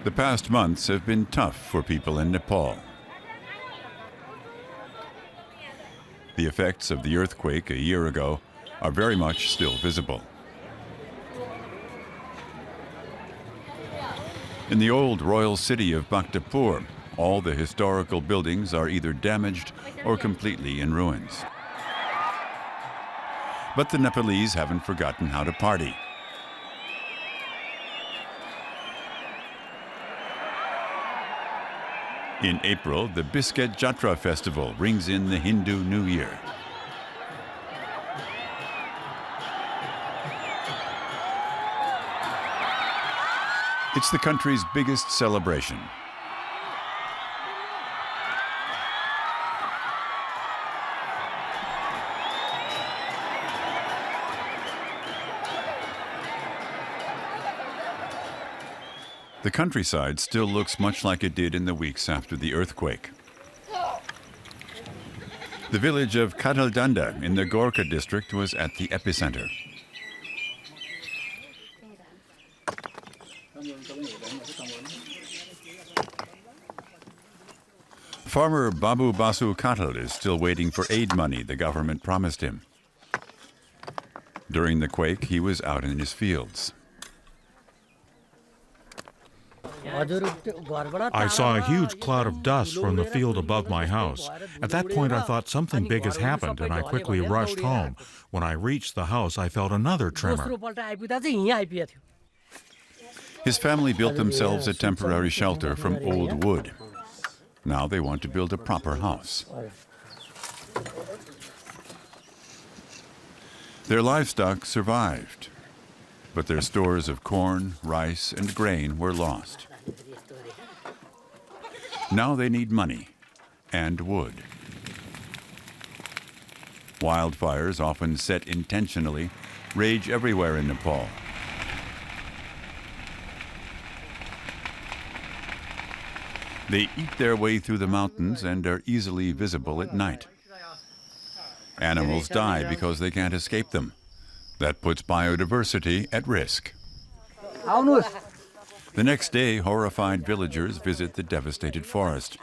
The past months have been tough for people in Nepal. The effects of the earthquake a year ago are very much still visible. In the old royal city of Bhaktapur, all the historical buildings are either damaged or completely in ruins. But the Nepalese haven't forgotten how to party. In April, the Biscuit Jatra festival rings in the Hindu New Year. It's the country's biggest celebration. The countryside still looks much like it did in the weeks after the earthquake. The village of Kataldanda in the Gorkha district was at the epicenter. Farmer Babu Basu Katal is still waiting for aid money the government promised him. During the quake, he was out in his fields. I saw a huge cloud of dust from the field above my house. At that point, I thought something big has happened, and I quickly rushed home. When I reached the house, I felt another tremor. His family built themselves a temporary shelter from old wood. Now they want to build a proper house. Their livestock survived, but their stores of corn, rice, and grain were lost. Now they need money and wood. Wildfires, often set intentionally, rage everywhere in Nepal. They eat their way through the mountains and are easily visible at night. Animals die because they can't escape them. That puts biodiversity at risk. The next day, horrified villagers visit the devastated forest.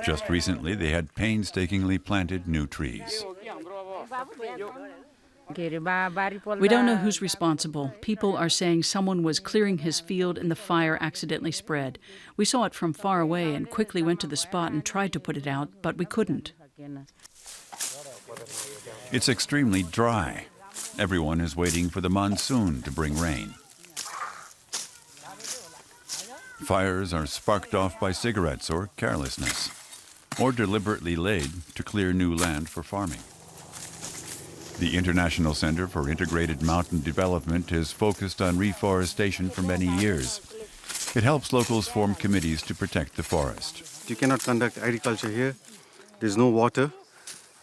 Just recently, they had painstakingly planted new trees. We don't know who's responsible. People are saying someone was clearing his field and the fire accidentally spread. We saw it from far away and quickly went to the spot and tried to put it out, but we couldn't. It's extremely dry. Everyone is waiting for the monsoon to bring rain. Fires are sparked off by cigarettes or carelessness, or deliberately laid to clear new land for farming. The International Center for Integrated Mountain Development has focused on reforestation for many years. It helps locals form committees to protect the forest. You cannot conduct agriculture here. There's no water.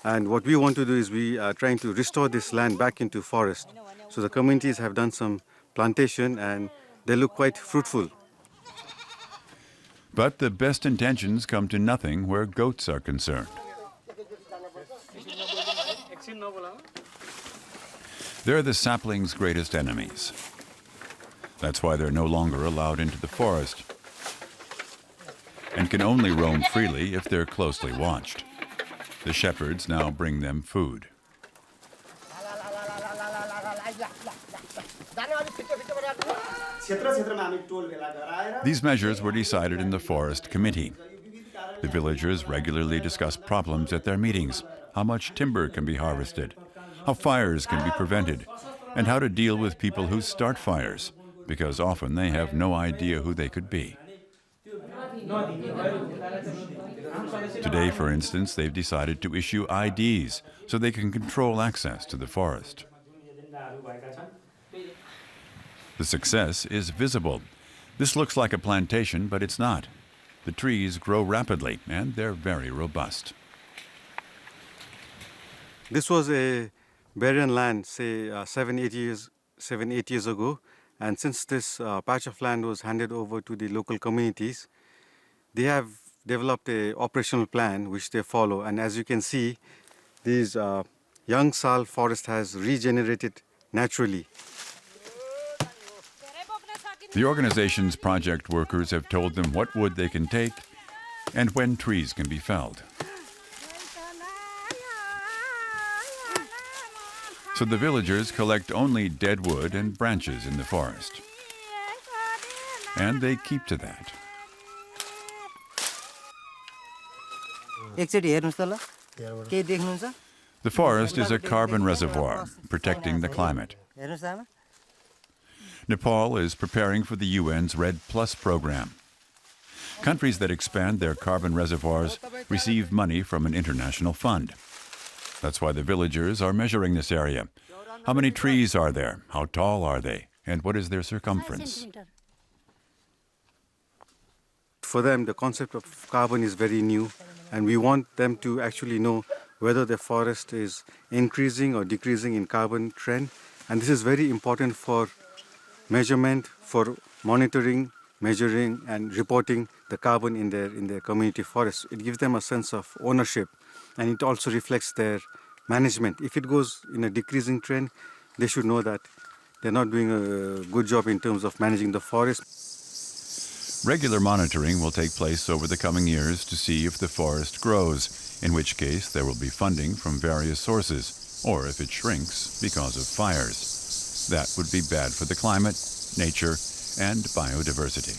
And what we want to do is we are trying to restore this land back into forest. So the communities have done some plantation and they look quite fruitful. But the best intentions come to nothing where goats are concerned. They're the sapling's greatest enemies. That's why they're no longer allowed into the forest and can only roam freely if they're closely watched. The shepherds now bring them food. These measures were decided in the Forest Committee. The villagers regularly discuss problems at their meetings, how much timber can be harvested, how fires can be prevented, and how to deal with people who start fires, because often they have no idea who they could be. Today, for instance, they've decided to issue IDs so they can control access to the forest. The success is visible. This looks like a plantation, but it's not. The trees grow rapidly, and they're very robust. This was a barren land, say 7-8 years ago. And since this patch of land was handed over to the local communities, they have developed an operational plan which they follow. And as you can see, these young sal forest has regenerated naturally. The organization's project workers have told them what wood they can take and when trees can be felled. So the villagers collect only dead wood and branches in the forest. And they keep to that. The forest is a carbon reservoir, protecting the climate. Nepal is preparing for the UN's RED Plus program. Countries that expand their carbon reservoirs receive money from an international fund. That's why the villagers are measuring this area. How many trees are there? How tall are they? And what is their circumference? For them, the concept of carbon is very new, and we want them to actually know whether the forest is increasing or decreasing in carbon trend. And this is very important for measurement, for monitoring, measuring, and reporting the carbon in their community forests. It gives them a sense of ownership, and it also reflects their management. If it goes in a decreasing trend, they should know that they're not doing a good job in terms of managing the forest. Regular monitoring will take place over the coming years to see if the forest grows, in which case there will be funding from various sources, or if it shrinks because of fires. That would be bad for the climate, nature, and biodiversity.